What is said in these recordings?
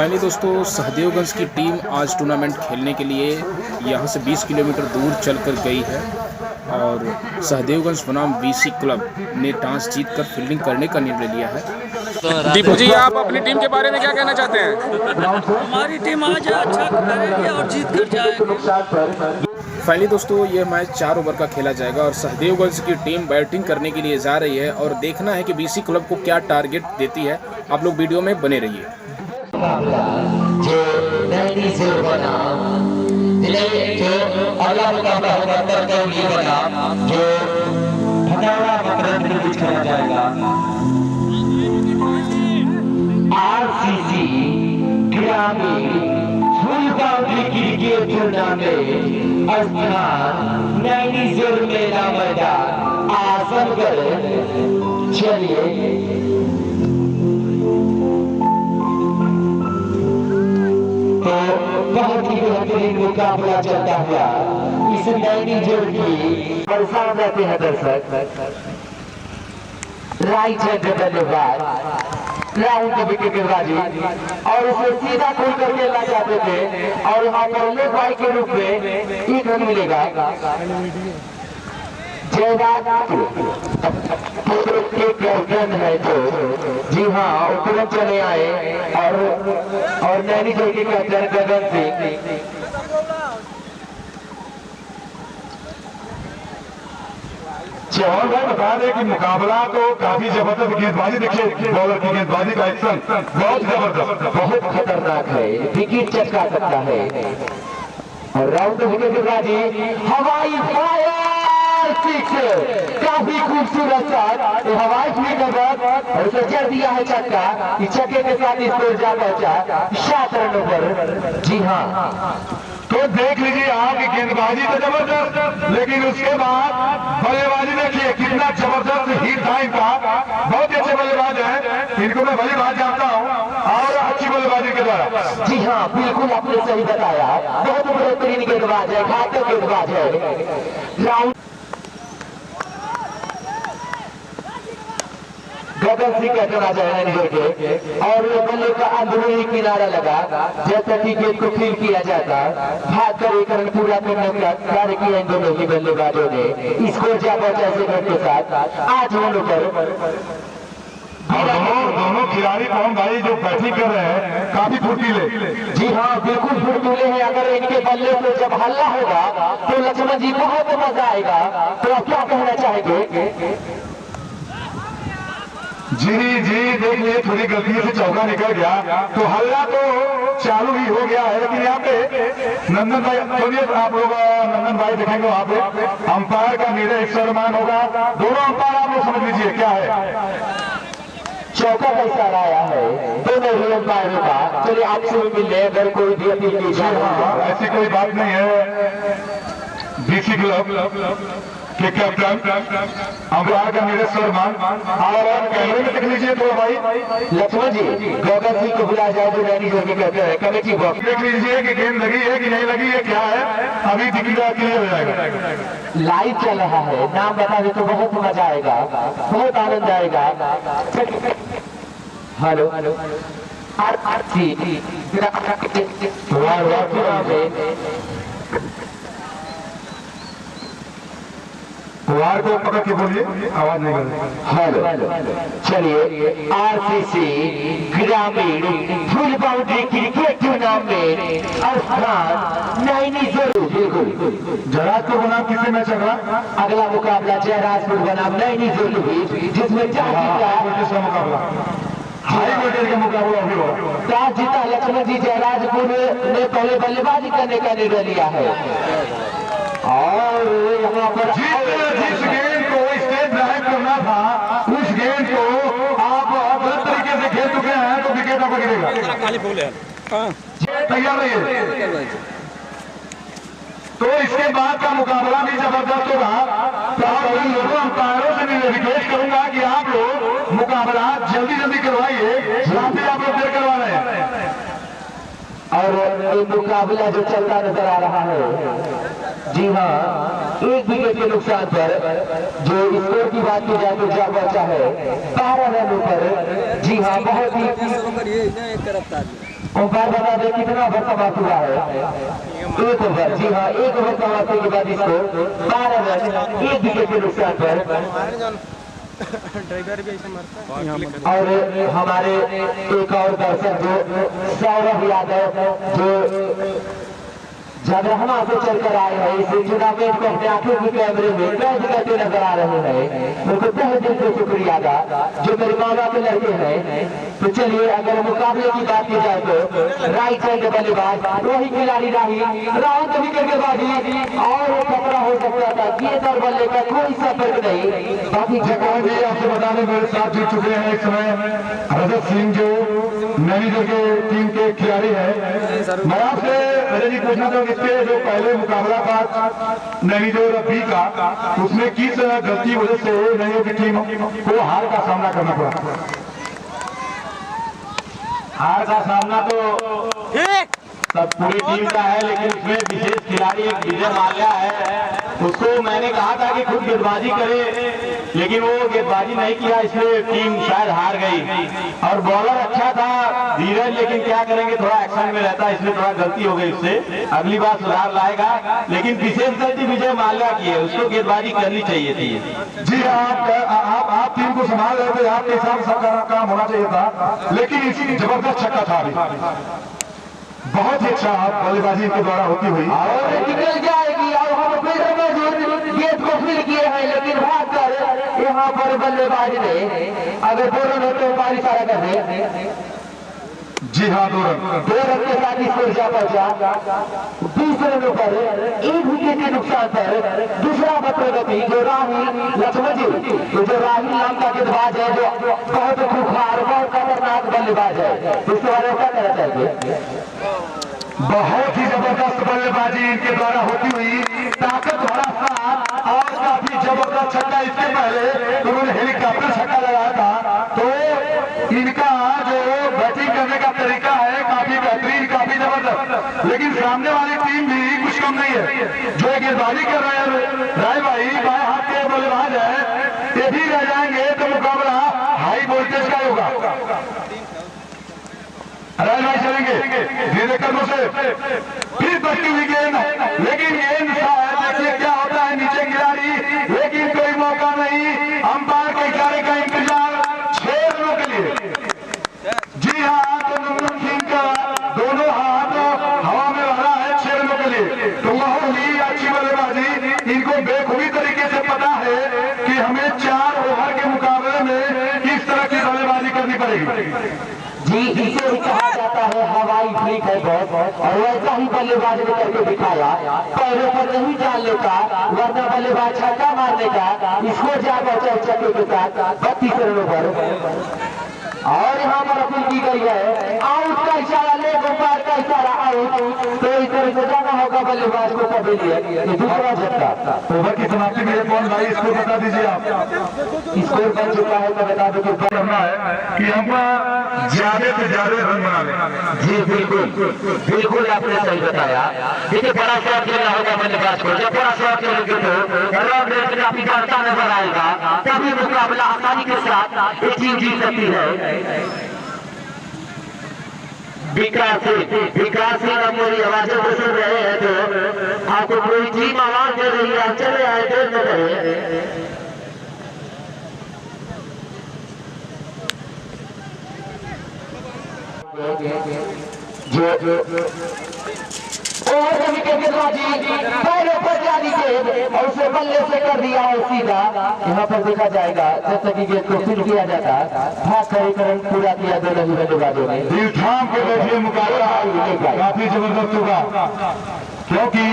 Finally दोस्तों सहदेवगंज की team आज टूर्नामेंट खेलने के लिए यहाँ से 20 किलोमीटर दूर चलकर गई है और सहदेवगंज बनाम बीसी क्लब ने टॉस जीतकर फील्डिंग करने का निर्णय लिया है। दीपू जी, आप अपनी टीम के बारे में क्या कहना चाहते हैं? हमारी टीम आज अच्छा करेगी और जीत कर जाएगी। फाइनली दोस्तों ये मैच 4 ओवर का खेला जाएगा और सहदेवगंज की टीम बैटिंग करने के लिए जा रही है और देखना है कि बीसी क्लब को क्या टारगेट देती है। आप लोग वीडियो में बने रहिए। आरसीसी ग्रामीण फुल बाउंड्री क्रिकेट टूर्नामेंट स्थान नैनीजोर मेला मैदान आजमगढ़। चलिए तो बहुत ही बेहतरीन मुकाबला चलता हुआ इस नैनीजोर की परेशान रहते हैं दर्शक। राइट हैंड बल्लेबाज राउंड विकेट गेंदबाजी और उसे सीधा खोल कर खेलना चाहते थे और यहाँ पर लेग बाई के रूप में 1 रन मिलेगा। जयराज के कैप्टन है तो जी हाँ तुरंत चले आए और नैनीजोर के कैप्टन गगन सिंह और मैं बता दें कि मुकाबला तो काफी जबरदस्त गेंदबाजी देखिए, बॉलर की गेंदबाजी का एक्शन बहुत जबरदस्त, बहुत खतरनाक है, विकेट चटका सकता है। और राउंड विकेट गेंदबाजी हवाई फायर सिक्स, काफी खूबसूरत शॉट हवाई फील्ड और उसे जड़ दिया है छक्का। इस छक्के के साथ स्कोर जा पहुंचा 7 रनों पर। जी हाँ तो देख लीजिए आपकी गेंदबाजी तो जबरदस्त, लेकिन उसके बाद बल्लेबाजी देखिए कितना जबरदस्त हिट था इनका। बहुत अच्छे बल्लेबाज हैं, इनको मैं भली बात जानता हूं और अच्छी बल्लेबाजी के द्वारा। जी हाँ बिल्कुल आपने सही बताया, बहुत बेहतरीन गेंदबाज है, घातक गेंदबाज है। राउंड गगन सिंह का चला जाए नैनीजोर के और बल्ले का अंदरूनी किनारा लगा जैसा कि गेंद को फील किया जाता। भाग कर 1 रन पूरा करने का कार्य किया इन दोनों ही बल्लेबाजों ने। स्कोर जा पहुंचा सेकंड के साथ 8 रनों पर। दोनों खिलाड़ी पवन भाई जो बैटिंग कर रहे हैं काफी फुर्तीले। जी हाँ बिल्कुल फुर्तीले हैं। अगर इनके बल्ले से जब हल्ला होगा तो लक्ष्मण जी बहुत मजा आएगा। तो आप क्या कहना चाहेंगे? जी देख लिए थोड़ी गलती से चौका निकल गया तो हल्ला तो चालू ही हो गया है, लेकिन यहाँ पे नंदन भाई थोड़ी आप लोग नंदन भाई देखेंगे वहां पे अंपायर का मेरे एक सम्मान होगा। दोनों अंपायर आप लोग समझ लीजिए क्या है। चौका का इशारा आया है दोनों ही अंपायरों का। चलिए आपसे मिल रहे अगर कोई भी अपील की जाए। ऐसी कोई बात नहीं है। बीसी क्लब के कैप्टन अंपायर का मेरे सम्मान और कैमरे में देख लीजिए तो भाई लक्ष्मण जी गगन सिंह को बुलाया जाए जो नैनीजोर के कहते हैं कमेटी बॉक्स। देख लीजिए कि गेंद लगी है कि नहीं लगी है, क्या है, अभी क्लियर हो जाएगा। लाइव चल रहा है, नाम बता दे तो बहुत मजा आएगा, बहुत आनंद आएगा। हेलो वार को पकड़ के बोलिए, आवाज नहीं कर रही। हेलो चलिए आरसीसी ग्रामीण फुल बाउंड्री क्रिकेट टूर्नामेंट स्थान नैनीजोर। बिल्कुल जराज को बनाम किसी में चल रहा अगला मुकाबला जयराजपुर बनाम नैनीजोर के बीच जिसमें का मुकाबला हाई वोल्टेज का मुकाबला भी होगा। टॉस जीता लक्ष्मण जी जयराजपुर ने पहले बल्लेबाजी करने का निर्णय लिया है और यहाँ पर जिस गेंद को स्टेट ड्राइव करना था उस गेंद को आप गलत तरीके से खेल चुके हैं तो विकेट आपको गिरेगा। तैयार रहिए। तो इसके बाद का मुकाबला भी जबरदस्त होगा। तो दोनों अंपायरों से मैं रिक्वेस्ट करूंगा कि आप लोग मुकाबला जल्दी करवाइए, काफी आप लोग देर करवा रहे हैं। और ये मुकाबला जो चलता नजर आ रहा है जी हाँ, एक विकेट के नुकसान पर जो स्कोर की बात की जाए तो जा बचा है 12 रनों पर। जी हाँ, बहुत ही ओवर बता दे कितना ओवर समाप्त हुआ है। एक ओवर, जी हाँ, एक ओवर समाप्ति के बाद इसको 12 रन एक विकेट के नुकसान पर। और हमारे एक और दर्शक जो सौरभ यादव जो जगहमा से चलकर आए हैं, इस टूर्नामेंट को अपने आंखों की कैमरे में कैद करते नजर आ रहे हैं, उनको तहे दिल से शुक्रिया अदा जो मेरे मामा के लड़के हैं। तो चलिए अगर मुकाबले की बात की जाए तो राइट साइड बल्लेबाज वही खिलाड़ी राउंड विकेट के बाद और खतरा हो सकता था, गेंद और बल्ले का कोई फर्क नहीं। बाकी जगह जी आपसे बताने मेरे साथ जुड़ चुके हैं इस समय रजत सिंह जो मैनेजर के टीम के खिलाड़ी है। मैं आपसे रजत जी पूछना चाहूँगा इसके जो पहले मुकाबला था मैनेजर रफी का, उसमें किस गलती वजह से मैनेजर की टीम को हार का सामना करना पड़ा? हार का सामना तो सब पूरी टीम का है, लेकिन उसमें विशेष खिलाड़ी एक विजय माल्या है, उसको मैंने कहा था कि खुद गेंदबाजी करे, लेकिन वो गेंदबाजी नहीं किया, इसलिए टीम शायद हार गई। और बॉलर अच्छा था धीरज, लेकिन क्या करेंगे थोड़ा एक्शन में रहता है, इसलिए थोड़ा गलती हो गई उससे, अगली बार सुधार लाएगा। लेकिन विशेष गलती विजय माल्या की है, उसको गेंदबाजी करनी चाहिए थी। जी आप टीम को संभाल रहे थे, आपके हिसाब से सबका काम होना चाहिए था, लेकिन इसी जबरदस्त छक्का था, बहुत ही अच्छा बल्लेबाजी के द्वारा होती हुई और निकल जाएगी। और हम गेंद को फील किए हैं, लेकिन भाग कर यहाँ पर बल्लेबाज ने अगर 2 रन होते हमारी सारा कर दे। जी हाँ, 2 रन के साथ स्कोर जा पहुंचा 20 रनों पर 1 विकेट के नुकसान पर। दूसरा बल्लेबाजी जो राहुल लक्ष्मण जी, जो राहुल नाम का गेंदबाज है, जो बहुत खूंखार बहुत खतरनाक बल्लेबाज है, इसके बारे में क्या कहना चाहिए? बहुत ही जबरदस्त बल्लेबाजी इनके द्वारा होती हुई, ताकत भरा साथ और काफी जबरदस्त छक्का। इसके पहले उन्होंने हेलीकॉप्टर छक्का लगाया था, तो इनका जो बैटिंग करने का तरीका है काफी बेहतरीन, काफी जबरदस्त। लेकिन सामने वाली टीम भी कुछ कम नहीं है, जो गेंदबाजी कर रहे हैं राय भाई बाएं हाथ के बल्लेबाज है, ये भी रह जाएंगे तो मुकाबला हाई वोल्टेज का होगा। राय भाई चलेंगे धीरे कदमों से, फिर बचती हुई गेंद, लेकिन गेंद देखिए क्या होता है, नीचे खिलाड़ी, लेकिन कोई मौका नहीं, अंपायर के इशारे का इंतजार 6 रनों के लिए। जी हाँ, तो नमन सिंह का दोनों हाथ हवा में भरा है 6 रनों के लिए, तो बहुत ही अच्छी बल्लेबाजी। इनको बेखूबी तरीके से पता है कि हमें 4 ओवर के मुकाबले में किस तरह की बल्लेबाजी करनी पड़ेगी। जी, इसे ही कहा जाता है हवाई फ्लिक है बहुत, और वैसा ही बल्लेबाज ने करके दिखाया। पैरों पर नहीं डालने का, वरना बल्लेबाज छक्का मारने का, इसको जा पहुंचा छक्के के साथ 32 रनों पर। और यहाँ पर अपील की गई है आउट का इशारा, ले अंपायर का इशारा आउट, तो इस तरह से जाना होगा बल्लेबाज को कभी लिए दूसरा झटका। ओवर की समाप्ति में कौन भाई इसको बता दीजिए आप, स्कोर बन चुका है तो बता दो करना है कि हम ज्यादा से ज्यादा रन बना लें। जी बिल्कुल आपने सही बताया। देखिए बड़ा शॉट खेलना होगा बल्लेबाज को, जब बड़ा शॉट खेलेंगे तो रन रेट में काफी बढ़ता नजर आएगा, तभी मुकाबला आसानी के साथ एक टीम जीत सकती है। विकास सिंह मोरी आवाजें को सुन रहे हैं तो आपको कोई टीम आवाज दे रही है, चले आए देर न करें। और पैरों पर जाली के और उसे बल्ले से कर दिया है सीधा। यहाँ पर देखा जाएगा जैसे कि गेंद को फिर किया जाता, भाग खड़े पूरा किया दोनों ही बल्लेबाजों ने। दिल थाम के बैठिए, मुकाबला काफी जबरदस्त होगा, क्योंकि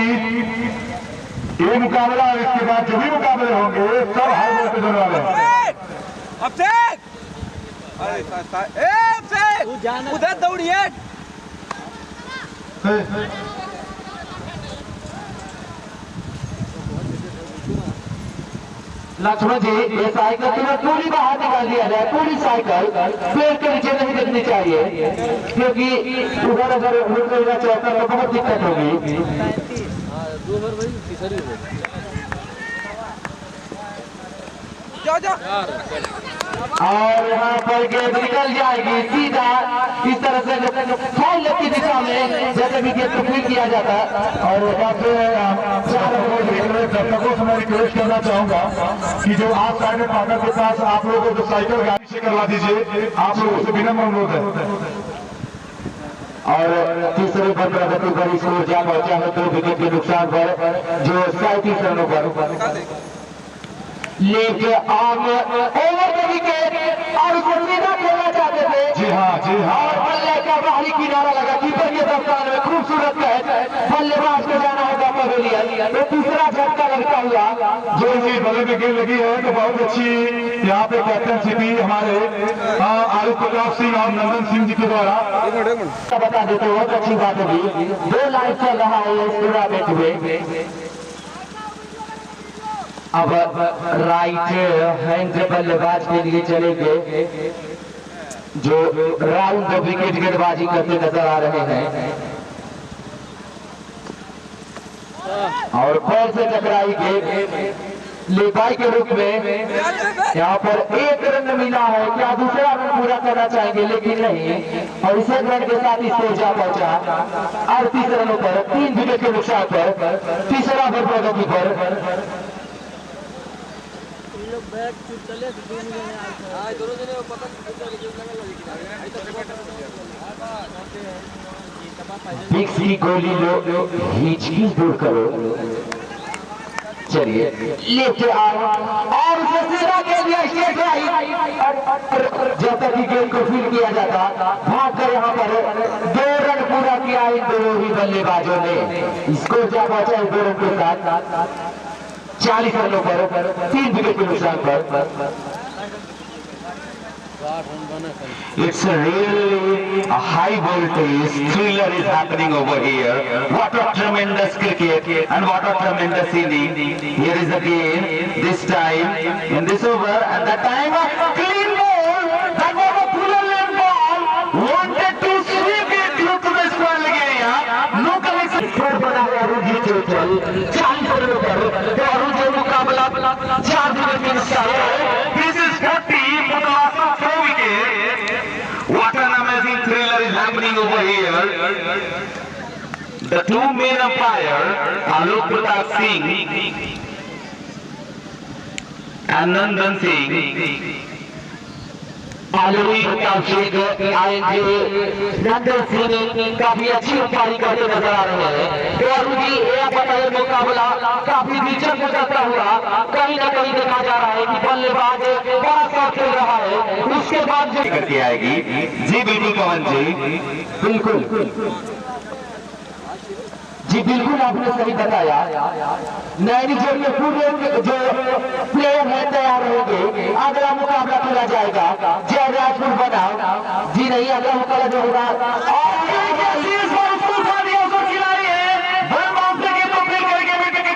ये मुकाबला और इसके बाद जो भी मुकाबले होंगे सब हाई वोल्टेज होने वाले हैं। उधर दौड़िए। लक्ष्मण जी ये साइकिल तुरंत पूरी बाहर निकाल दिया जाए, पूरी साइकिल पेड़ के नीचे नहीं रखनी चाहिए, क्योंकि उधर अगर रुक जाएगा चौका तो बहुत दिक्कत होगी। और यहाँ पर गेंद निकल जाएगी सीधा इस तरह से फाउल की दिशा में, जैसे भी गेंद को फील किया जाता है। और दर्शकों से मैं रिक्वेस्ट करना चाहूंगा कि जो आप साइड में फाटक के पास आप लोगों को जो साइकिल गाड़ी से करवा दीजिए, आप लोगों से विनम्र अनुरोध है। और तीसरे पर प्रगति पर स्कोर जा पहुंचा है 2 विकेट के नुकसान पर, जो 37 रनों पर लेके आगे ओवर के विकेट और उसको सीधा खेलना चाहते थे। जी हाँ, जी हाँ। और बल्ले का बाहरी किनारा लगा, कीपर के दफ्तार में खूबसूरत कैच, बल्लेबाज को जाना होगा पवेलियन। तो तीसरा झटका लगता हुआ जो जी बल्ले में गेंद लगी है तो बहुत अच्छी यहाँ पे कैप्टनशिपी हमारे आरिफ प्रताप सिंह और नंदन सिंह जी के द्वारा बता देते हो, बहुत अच्छी बात होगी। 2 लाइन चल रहा है इस टूर्नामेंट में। अब राइट हैंड बल्लेबाज के लिए चलेंगे, जो राउंड विकेट गेंदबाजी करते नजर आ रहे हैं। और बॉल से टकराई गेंद लेबाई के रूप में यहाँ पर 1 रन मिला है। क्या दूसरा रन पूरा करना चाहेंगे, लेकिन नहीं, और इस रन के साथ स्कोर जा पहुंचा 38 रनों पर 3 विकेट के नुकसान पर। तीसरा ओवर प्रगति पर फिक्स की गोली लो, हिचकी दूर करो। चलिए लेके आए और उसे सीधा के लिए स्ट्रेट राइट। जब तक कि गेंद को फील किया जाता, भाग कर यहाँ पर 2 रन पूरा किया इन दोनों ही बल्लेबाजों ने। स्कोर जा पहुंचा 2 रन के साथ 40 रनों पर 3 विकेट के नुकसान पर। It's a really a high voltage thriller is happening over here. What a tremendous cricket and what a tremendous inning. Here is again this time in this over and the time of clean ball. That was a brilliant ball. Wanted to sweep it through to the square area. No connection. Score बना है Arun total 40 रनों पर। तो अरुण जी मुकाबला 4 wicket के नुकसान। This is 40 for the last of 4 wickets. What an amazing thriller is happening over here. The 2 main umpires, Alok Pratap Singh and Nandan Singh. आलोक प्रताप सिंह आएंगे, नंदन सिंह काफी अच्छी अंपायरिंग करते नजर आ रहे हैं। तो अरुण जी यह बताइए, मुकाबला काफी दिलचस्प गुजरता हुआ कहीं ना कहीं देखा जा रहा है कि बल्लेबाज बड़ा शॉट खेल रहा है, उसके बाद जो करती आएगी। जी बिल्कुल पवन जी, बिल्कुल जी बिल्कुल आपने सही बताया। नैनी जोड़ में पूरे जो प्लेयर है तैयार होंगे, अगला मुकाबला खेला जाएगा जय राजपुर बना। जी नहीं, अगला मुकाबला जो होगा खिलाड़ी है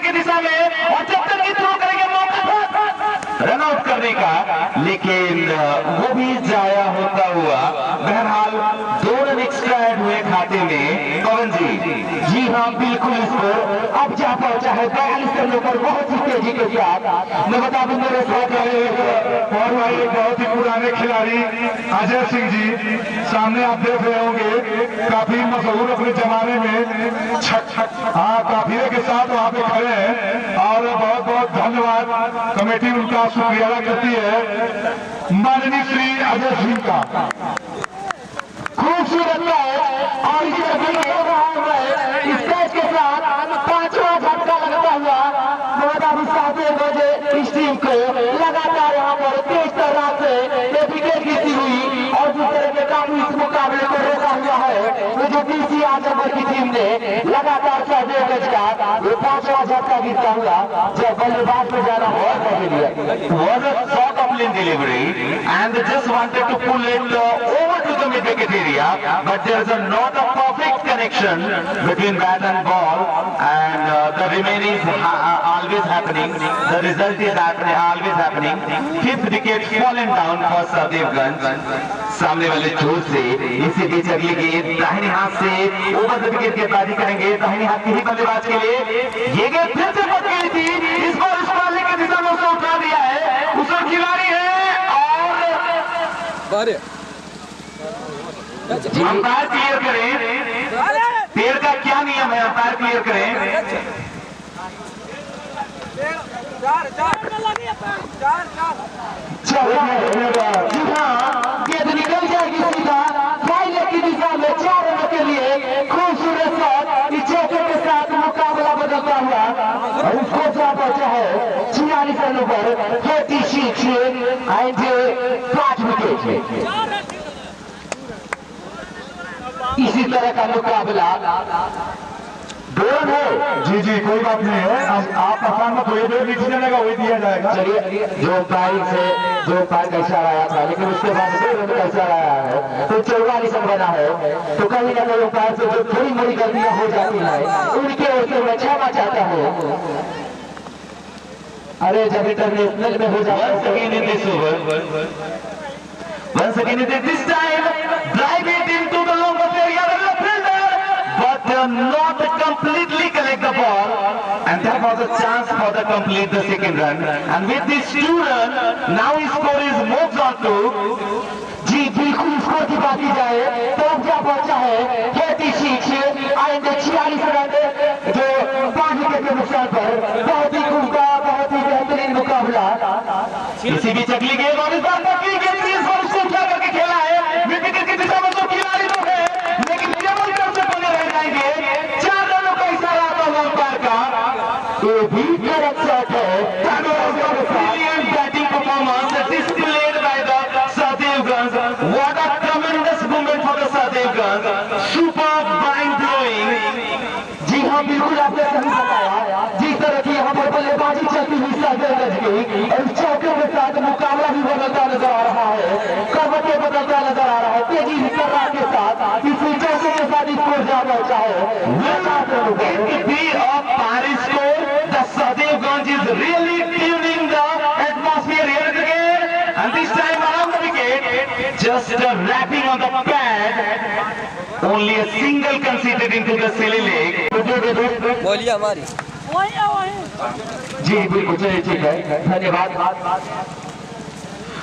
की दिशा में, और जब तक कि थ्रो करेंगे मौका रन आउट करने का, लेकिन वो भी जाया होता हुआ। बहरहाल 2 रन एक्स्ट्रा ऐड हुए खाते में। पवन जी, जी हाँ बिल्कुल, स्कोर अब जा पहुंचा है 42 रनों पर बहुत ही तेजी के साथ। मैं बता दूं मेरे साथ और भाई बहुत ही पुराने खिलाड़ी अजय सिंह जी सामने आप देख रहे होंगे, काफी मशहूर अपने जमाने में काफिले के साथ वहाँ पे खड़े हैं। और बहुत बहुत धन्यवाद कमेटी उनका शुक्रिया अदा करती है, माननीय श्री अजय सिंह का। खूबसूरत और इस कैच के साथ 5वां झटका लगता हुआ इस टीम को लगातार यहाँ पर तेज तरह से विकेट गिरती हुई, और जिस तरह के काफी इस मुकाबले को रोका हुआ है, तो जो बीसी आजमगढ़ की टीम ने लगातार 14 गज का 5वां झटका गिरता हुआ जब बल्लेबाज में जाना हुआ was a short of lane delivery and they just wanted to pull it over to the mid wicket area, but there is not a perfect connection between bat and ball, and the remain is always happening. The result is always happening. 5th wicket fallen down for Sahdevganj. सामने वाले छोर से इसी बीच अगली गेंद दाहिने हाथ से ओवर द विकेट गेंदबाजी करेंगे दाहिने हाथ के ही बल्लेबाज के लिए। ये गेंद फिर से फंस गई थी, इस बार उस वाले की दिशा में उसे उठा दिया है, उसका खिलाड़ी है और अंपायर क्लियर करें। पेड़ का क्या नियम है, अंपायर क्लियर करें। जी हाँ, गेंद निकल जाएगी सीधा फाइनल की दिशा में 4 रनों के लिए। खूबसूरत शॉट इस चौके के साथ मुकाबला बदलता हुआ और उसको जा पहुंचा है 46 रनों पर 46 एंड 5 विकेट। इसी तरह का मुकाबला 2 रन है। जी कोई बात नहीं है, आप पसंद मत होइए, जो नीचे चलेगा वही दिया जाएगा। चलिए, जो पारी का इशारा आया था लेकिन उसके बाद 2 रन का इशारा आया है तो 44 रन बना है। तो कहीं ना कहीं उपाय से जो थोड़ी मोड़ी गलतियां हो जाती है उनके ओर से मैं क्षमा चाहता हूँ। अरे जब इंटरनेशनल में हो जाए Once again it is this time drive it into the longer area of the fielder, but not completely collect the ball, and that was a chance for the complete the second run. And with this 2 run, now his score is moves on to जी बिल्कुल score की बात की जाए तो अब क्या पहुंचा है 46 एंड 46 रन जो 5 विकेट के नुकसान पर। बहुत ही खूबका बहुत ही बेहतरीन मुकाबला। इसी बीच अगली गेंद और इस बार पक्की गेंद से इस बार उसको उठा करके खेला है विकेट की दिशा में। तो खिलाड़ी तो है लेकिन केवल कब से बने रह जाएंगे। 4 रनों का इशारा आता हुआ अंपायर का। ये भी करेक्ट शॉट है। Brilliant batting performance displayed by the Sahdevganj. What a tremendous moment for the Sahdevganj. Superb mind blowing. जी हाँ, बिल्कुल आपने सही बताया। जिस तरह की यहाँ पर बल्लेबाजी चलती हुई साहदेवगंज की और इस चौके के साथ मुकाबला भी बदलता नजर आ रहा है, करवटें बदलता नजर आ रहा है। तेजी रफ्तार के साथ इसी चौके के साथ स्कोर जा पहुंचा है। It could be a Paris score. The Sahdevganj is really tuning the atmosphere here again, and this time around the wicket, just wrapping on the pad. Only a single conceded into the silly leg. बोलिए हमारी जी बिल्कुल, चलिए ठीक है, धन्यवाद।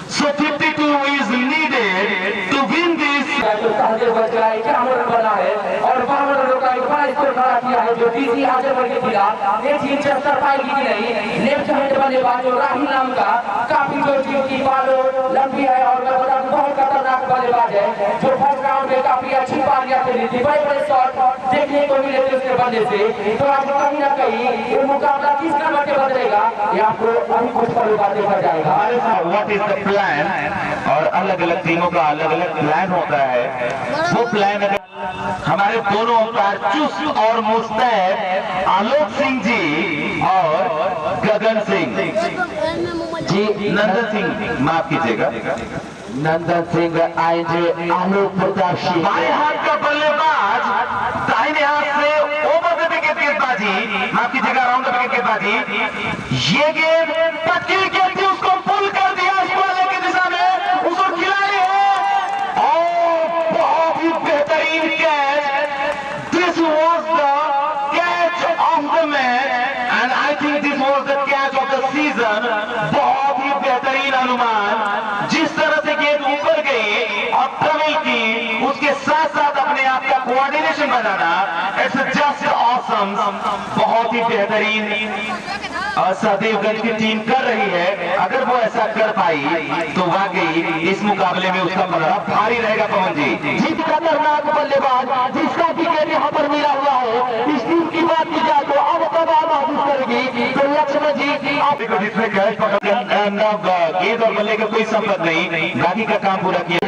So 52 is needed to win this. साहदेवगंज का 51 run बना है और 52 रनों का एक बड़ा स्कोर खड़ा किया है जो डीसी आजमगढ़ के खिलाफ। एक चीज 76 पाई की नहीं, लेफ्ट हैंड बल्लेबाज जो राहुल नाम का काफी जो की बालो लंबी है और मैं बता दूं बहुत खतरनाक बल्लेबाज है जो फर्स्ट राउंड में काफी अच्छी पारियां खेली थी। बड़े बड़े शॉट देखने को मिले थे उसके बल्ले से। तो आज कहीं ना कहीं ये मुकाबला किस नंबर के बदलेगा ये आपको अभी कुछ पलों बाद देखा जाएगा। What is the plan? और अलग अलग टीमों का अलग अलग प्लान होता है। वो प्लान हमारे दोनों अंपायर चुस्त और मुस्तैद आलोक सिंह जी और गगन सिंह जी, नंदन सिंह माफ कीजिएगा, नंदन सिंह आएंगे आलोक प्रताप सिंह। बाएं हाथ का बल्लेबाज दाहिने हाथ से ओवर द विकेट गेंदबाजी, माफ कीजिएगा राउंड द विकेट गेंदबाजी। ये गेंद पक्की गेंद थी, उसको पुल कर दिया उस वाले की दिशा में, उसको खिलाड़ी है और बहुत ही बेहतरीन catch. This was the catch of the match and I think this was the catch of the season. बहुत ही बेहतरीन अनुमान, जिस तरह से गेंद ऊपर गई और ट्रेवल की, उसके साथ साथ अपने आप का coordination banana, it's just awesome. बहुत ही बेहतरीन साहदेवगंज की टीम कर रही है। अगर वो ऐसा कर पाई तो वाकई इस मुकाबले में उसका पलड़ा भारी रहेगा। पवन जी जीत खतरनाक बल्लेबाज जिसका विकेट यहाँ पर मिला हुआ है। इस टीम की बात की जाए तो अब दबाव महसूस करेगी तो लक्ष्मण जी आप जिसमें कैच पकड़ गेंद और बल्ले का कोई संपर्क नहीं, बाकी का काम पूरा किया।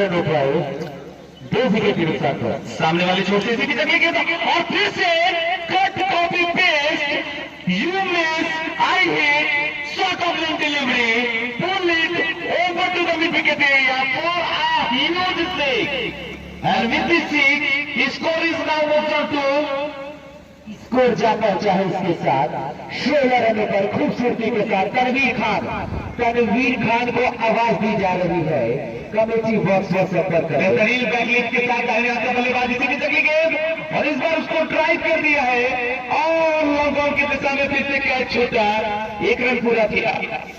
सामने वाली छोटी सी और फिर से cut copy paste, you miss, I hit, shot of delivery, pull it over to the mid wicket area for a huge six, and with this six, his score is now moved on to score जा पहुंचा है इसके साथ 16 रनों पर खूबसूरती के साथ तनवीर खान को आवाज दी जा रही है कमेटी बॉक्स में सफर कर बेहतरीन बैकलिफ्ट के साथ दाहिने हाथ का बल्लेबाज इसी की जगह गेंद और इस बार उसको ड्राइव कर दिया है और लॉन्ग ऑन की दिशा में फिर से कैच छोटा 1 रन पूरा किया।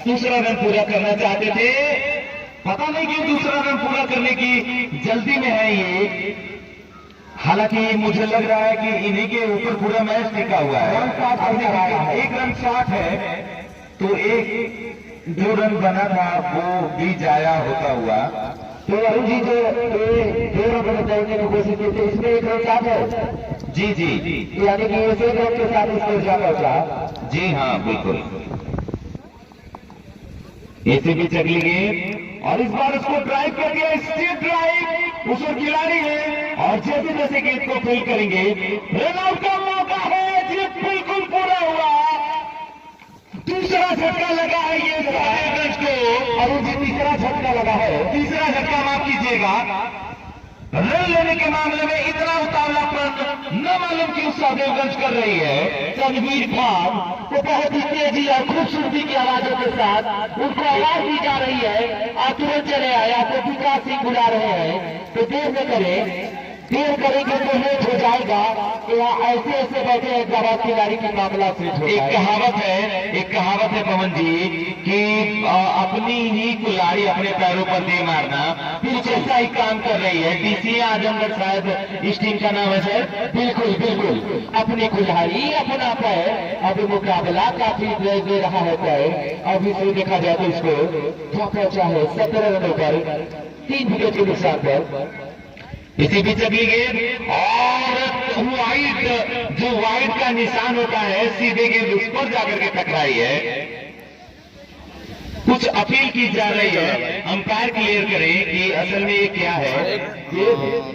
दूसरा रन पूरा करना चाहते थे, पता नहीं क्यों दूसरा रन पूरा करने की जल्दी में है ये। हालांकि मुझे लग रहा है कि इन्हीं के ऊपर पूरा मैच टिका हुआ है। 1 रन शॉट है तो जो रन बना था वो भी जाया होता हुआ। तो अरुण जी जो 2 रन बनाने की कोशिश की थी इसमें 1 रन साथ है जी जी यानी कि इस 1 रन के साथ स्कोर जा पहुंचा। जी हाँ बिल्कुल। ऐसे भी चकली गेंद और इस बार उसको ड्राइव कर दिया, स्ट्रेट ड्राइव उस खिलाड़ी है और जैसे जैसे गेंद को फील करेंगे रन आउट का मौका है जी, बिल्कुल पूरा हुआ। दूसरा झटका लगा है ये साहेबगंज को। अरुण जी तीसरा झटका लगा है। तीसरा झटका माफ कीजिएगा। रन लेने के मामले में इतना उतावलापन न मालूम क्यों साहेबगंज कर रही है। तनवीर खान को बहुत ही तेजी और खूबसूरती की आवाजों के साथ उनको आवाज दी जा रही है आप तुरंत चले आए, आपको विकास सिंह बुला रहे हैं तो देर न करें, देर करेंगे तो लेट हो जाएगा। यहाँ ऐसे बैठे हैदराबाद खिलाड़ी की मामला से एक कहावत है पवन जी कि अपनी ही कुल्हाड़ी अपने पैरों पर दे मारना, फिर जैसा ही काम कर रही है। डीसी आजमगढ़ शायद इस टीम का नाम है सर। बिल्कुल अपनी कुल्हाड़ी अपना पैर। अभी मुकाबला काफी दे रहा है पैर। अभी से देखा जाए तो इसको क्या पहुंचा है 17 रनों पर 3 विकेट के नुकसान पर। इसी बीच अगली गेंद और वाइड का निशान होता है सीधे गेंद उस पर जाकर के टकराई है। कुछ अपील की जा रही है, अंपायर क्लियर करें कि असल में ये क्या है।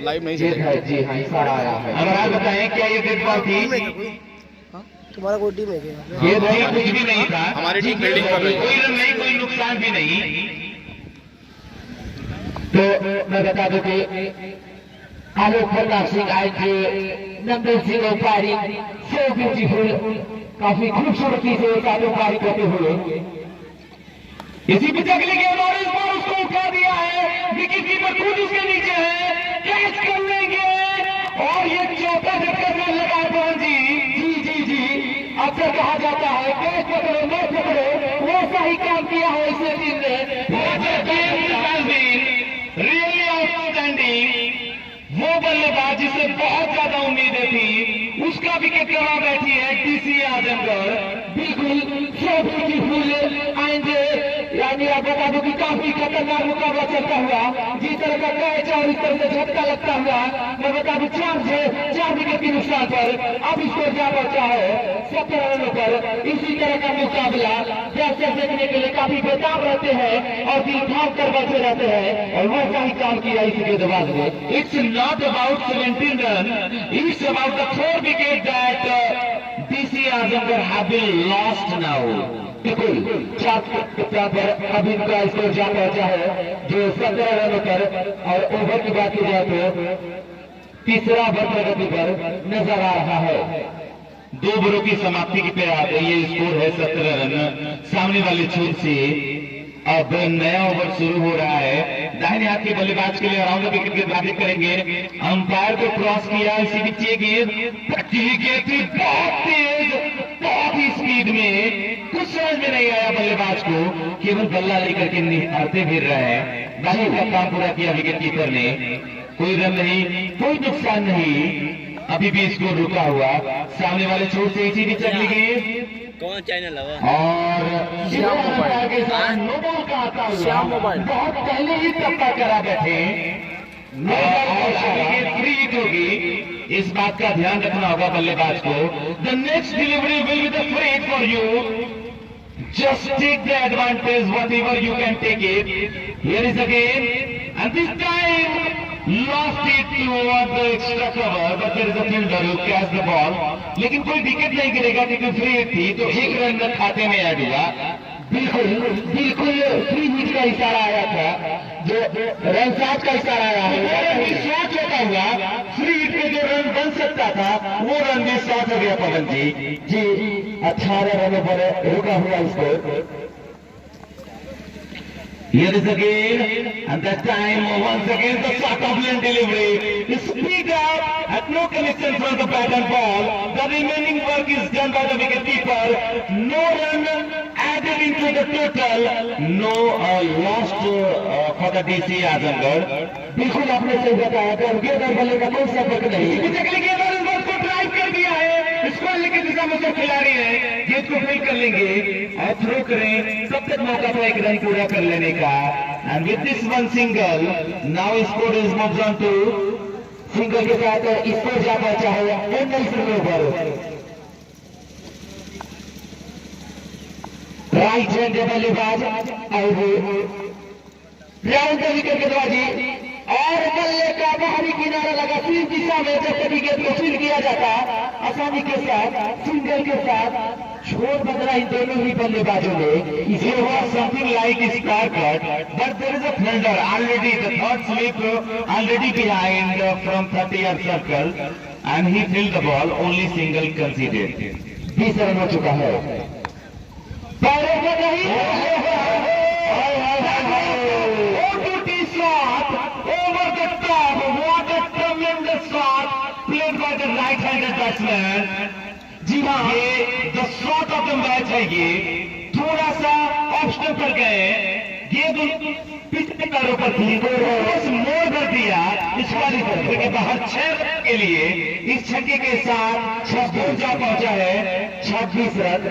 लाइव नहीं चलेगा जी हाँ इशारा आया है। हमारा बताएं क्या ये डेड बॉल थी? तुम्हारा कोई टीम है क्या? ये नहीं, कुछ भी नहीं था। हमारी टीम फील्डिंग कर रही है। कोई रन नहीं, कोई नुकसान भी नहीं। तो मैं बता दूं कि आलोक प्रताप सिंह आएंगे, Nandan Singh umpiring so beautiful, काफी खूबसूरती से अंपायरिंग करते हुए। इसी बीच अगली गेंद और इस बार उसको उठा दिया है, विकेट कीपर खुद उसके नीचे है, कैच कर लेंगे और ये चौथा झटका से लगा पवन जी। अक्सर कहा जाता है कैच पकड़ो न पकड़ो, वैसा ही काम किया है इस टीम ने। Really outstanding. वो बल्लेबाज जिसे बहुत ज्यादा उम्मीदें थी उसका विकेट गंवा बैठी है डीसी आजमगढ़। बिल्कुल सो ब्यूटीफुल आएंगे, यानी आप बता दो कि काफी खतरनाक मुकाबला चलता हुआ जिस तरह का कैच और इस तरह से झटका लगता हुआ मैं बता दूं 4 विकेट के नुकसान पर अब स्कोर जा पहुंचा है 17 रनों पर। इसी तरह का मुकाबला दर्शक देखने के लिए काफी बेताब रहते हैं और दिल भाग कर बैठे रहते हैं और वैसा ही काम किया इसी गेंदबाज ने। It's not about 17 runs, it's about the 4 wickets that DC Azamgarh have been lost now. बिल्कुल 4 पर अभी इनका स्कोर जा पहुंचा है जो 17 रनों पर। और ओवर की बात की जाए तो तीसरा ओवर प्रगति पर नजर आ रहा है। 2 ओवरों की समाप्ति की पे ये स्कोर है 17 रन सामने वाले छोर से। अब नया ओवर शुरू हो रहा है। दाहिने हाथ के बल्लेबाज के लिए अराउंड द विकेट गेंदबाजी करेंगे। अंपायर को क्रॉस किया, इसी बीच ये गेंद थी बहुत तेज, बहुत ही स्पीड में, कुछ समझ में नहीं आया बल्लेबाज को, केवल बल्ला लेकर के निहारते फिर रहे हैं। बाकी का काम पूरा किया विकेट कीपर ने। कोई रन नहीं, कोई नुकसान नहीं, अभी भी स्कोर रुका हुआ सामने वाले छोर से। इसी बीच अगली गेंद कौन चैनल है और नोबल का आता हुआ बहुत पहले ही टप्पा करा बैठे फ्री हिट होगी, इस बात का ध्यान रखना होगा बल्लेबाज को। The next delivery will be the free hit for you, just take the advantage whatever you can take it. Here is again and this time lost it toward the extra cover, but there is a fielder who catch the ball. लेकिन कोई wicket नहीं गिरेगा क्योंकि free hit थी, तो 1 run खाते में add हुआ। बिल्कुल फ्री हिट का इशारा आया था, जो रन साथ का इशारा आया है। विश्वास होता हुआ फ्री हिट के जो रन बन सकता था, वो रन भी शॉर्ट हो गया पवन जी। जी 18 रनों पर रुका हुआ score. Here is again, and that time once again the shot of lane delivery. Speed up, at no connection from the bat and ball. The remaining work is done by the wicketkeeper. No run added into the total. No lost for the DC Azamgarh. बिल्कुल आपने सही बताया कि गेंदर बल्ले का कोई सा फर्क नहीं। गेंदर इस बात को ड्राइव कर दिया है। स्क्वायर की दिशा में जो खिलाड़ी है गेंद को फील कर लेंगे और थ्रो करें, तब तक मौका तो एक रन पूरा कर लेने का। And with this one single now score is moves on to single के साथ स्कोर जा पहुंचा है 19 रनों पर। राइट हैंड बल्लेबाज राउंड विकेट गेंदबाजी और बल्ले का बाहरी किनारा लगा तीन दिशा में। जब तक विकेट को फील किया जाता आसानी के साथ सिंगल के साथ छोड़ बदला इन दोनों ही बल्लेबाजों ने। इसे हुआ something like star cut, but there is a thunder already, the third slip already behind from 30-yard circle and he field the ball, only single considered. 20 run हो चुका है। पैरों पर नहीं over the top, what a tremendous shot played by the right-handed batsman. जी हाँ, ये the shot of the match है। ये थोड़ा सा ऑप्शन पर गए, गेंद पिछले पैरों पर थी, बस मोड़ कर दिया इस वाली तरफ के बाहर 6 रन के लिए। इस छक्के के साथ 26 जा पहुंचा है 26 रन।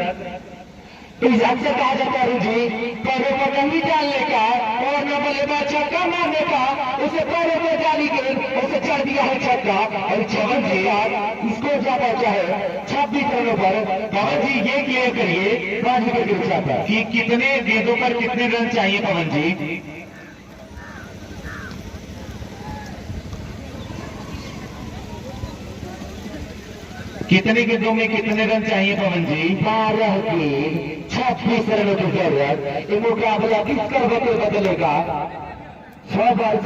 इस अक्सर कहा जाता है जी पैरों पर नहीं डालने का और न बल्लेबाज छक्का मारने का, उसे पैरों पर डाली गेंद उसे चढ़ दिया है छक्का और 56 जी स्कोर जा पहुंचा है 26 रनों पर। पवन जी ये क्लियर करिए 5 विकेट गिर जाता है कि कितने गेंदों पर कितने रन चाहिए पवन जी? कितने गेंदों में कितने रन चाहिए पवन जी? 12 गेंद 26 रनों की जरूरत। ये मुकाबला किस करवट में बदलेगा? 6 बॉल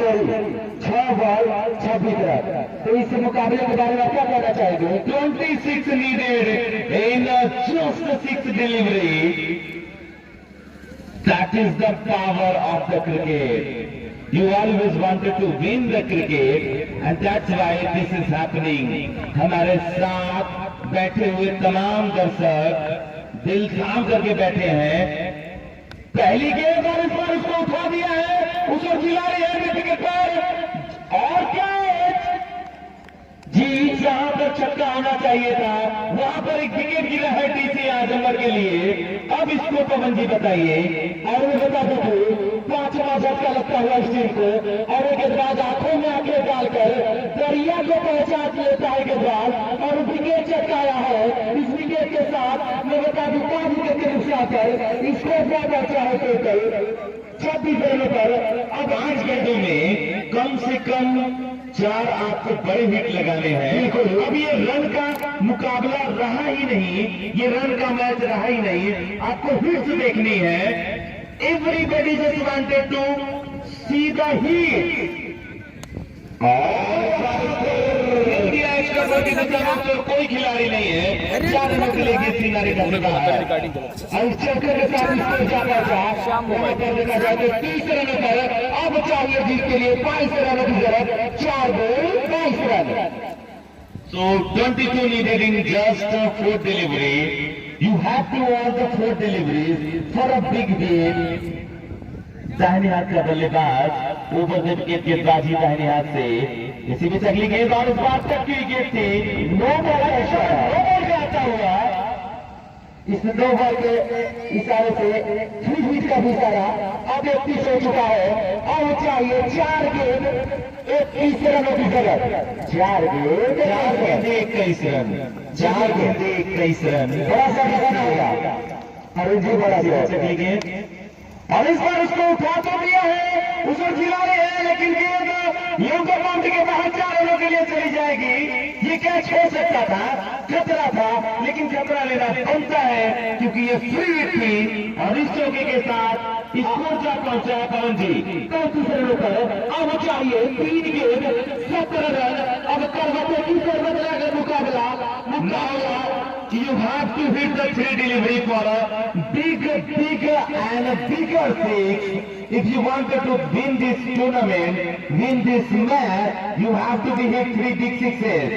26 रन। तो इस मुकाबले के बारे में क्या कहना चाहेंगे? 26 needed in just 6 delivery. That is the power of the cricket. You always wanted to win the cricket and that's why this is happening. हमारे साथ बैठे हुए तमाम दर्शक दिल थाम करके बैठे हैं। पहली गेंद और इस बार उसको उठा दिया है, उसको खिला रही है विकेट पर और कैच। जी जहां पर छक्का होना चाहिए था वहां पर एक विकेट गिरा है डीसी आजमगढ़ के लिए। अब इसको पवन जी बताइए और मैं बता दूं 5वां झटका लगता हुआ इस टीम को और एक गेंदबाज आंखों में आंखें डालकर दरिया को पहचान लेता है गेंदबाज और विकेट चटकाया है। इस विकेट के साथ मैं बता दूं 5 विकेट के नुकसान पर इसको ज्यादा चाहे टोटल 26 रनों पर। अब 5 गेंदों में कम से कम 4 आपको बड़े हिट लगाने हैं। अब ये रन का मुकाबला रहा ही नहीं, ये रन का मैच रहा ही नहीं, आपको हिट्स देखनी है। Everybody just wanted to see the heat. कोई खिलाड़ी नहीं है, 4 रनों के लिए किनारे का देखा जाए तो 30 रनों पर अब चाहिए जीत के लिए 22 रनों की जरूरत। 4 ball 22 run. So 22 needed in just 4 delivery. You have to all the 4 deliveries for a big win. दाहिने हाथ का बल्लेबाज ऊपर से विकेट गेंदबाजी दाहिने हाथ से, इसी बीच अगली गेंद और इस बार तक की विकेट थी। 9 बॉल का इशारा, 9 बॉल का आता हुआ इस 9 बॉल के इशारे से 3 फीट का भी इशारा अब 31 हो चुका है और चाहिए 4 गेंद 21 रनों की जगह। 4 गेंद 21 रन, 4 गेंद 21 रन, बड़ा सा लगाना होगा अरुण जी, बड़ा सा गेंद और इस बार उसको उठा तो दिया है, उसको खिला रहे हैं लेकिन गेंद योगा बाउंड के बाहर 4 रनों के लिए चली जाएगी। ये कैच हो सकता था, खतरा था, लेकिन खतरा लेना बनता है क्योंकि ये फ्री हिट थी और इस चौके के साथ स्कोर जा पहुंचा पवन जी 35 रनों पर। अब चाहिए 3 गेंद 17 रन। अब करवटे की जरूरत लग have to hit the 3 delivery for a bigger and a bigger six. If you wanted to win this tournament, win this match, you have to be hit 3 big sixes.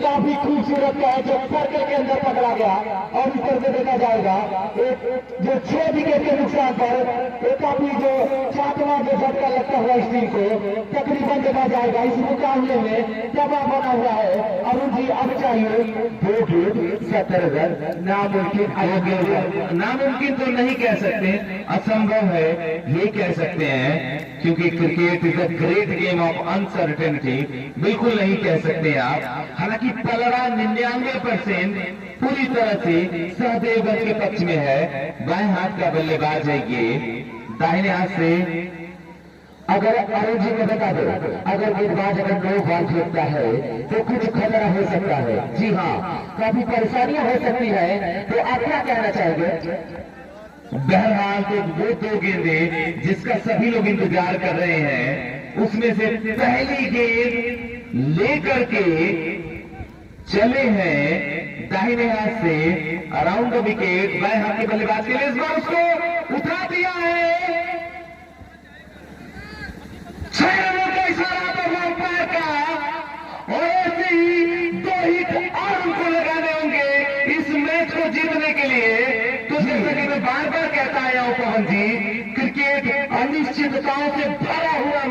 काफी खूबसूरत कैच सर्कल के अंदर पकड़ा गया और इस तरह से देखा जाएगा एक जो 6 विकेट के नुकसान पर एक काफी जो 7वां जो झटका लगता हुआ इस टीम को तकरीबन देखा जाएगा इस मुकाबले में दबाव बना हुआ है। अरुण जी अब चाहिए 2 गेंद 70 रन। नामुमकिन तो नहीं कह सकते, असंभव है ये कह सकते हैं, क्योंकि cricket is a great game of uncertainty. बिल्कुल नहीं कह सकते आप। हालांकि पलड़ा 99% पूरी तरह से सहदेवगंज के पक्ष में है। बाएं हाथ का बल्लेबाज है ये, दाहिने हाथ से अगर अरुण जी को बता दो, अगर गेंदबाज अगर 9 बॉल फेंकता है तो कुछ खतरा हो सकता है। जी हाँ, काफी परेशानियां हो सकती है। तो आप क्या कहना चाहेंगे? बहरहाल तो वो 2 गेंदें जिसका सभी लोग इंतजार कर रहे हैं, उसमें से पहली गेंद लेकर के चले हैं दाहिने हाथ से अराउंड द विकेट। बाएं हाथ के बल्लेबाज के लिए इस बार उसको उठा दिया है। 6 रनों का इशारा था अंपायर का, और ऐसे ही 2 हिट और उनको लगाने होंगे इस मैच को जीतने के लिए। तो जैसा कि मैं बार बार कहता आया हूं पवन जी, क्रिकेट अनिश्चितताओं से भरा हुआ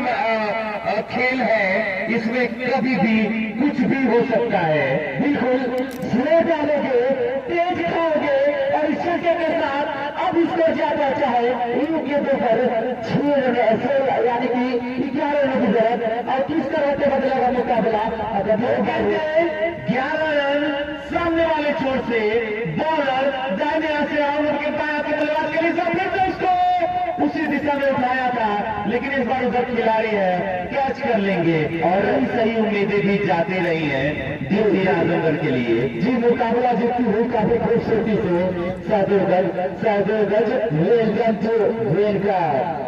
खेल है, इसमें कभी भी कुछ भी हो सकता है। बिल्कुल स्लो डालोगे, तेज खाओगे और इस छक्के के साथ अब इसको ज्यादा चाहे इन गेंदों पर 6 रन यानी कि 11 रन की जरूरत। और किस तरह से बदलेगा मुकाबला? अगर 11 रन सामने वाले छोर से बॉलर दाहिने हाथ से आउट के पाया के बल्लेबाज के लिए फिर से उसको उसी दिशा में उठाया था, लेकिन इस बार उधर खिलाड़ी है, कैच कर लेंगे। और सही उम्मीदें भी जाती रही हैं ड्यूटी आजमगढ़ के लिए। जी मुकाबला जीतती हुई काफी खूबसूरती से सहदेवगंज वेलकम टू वेलकम।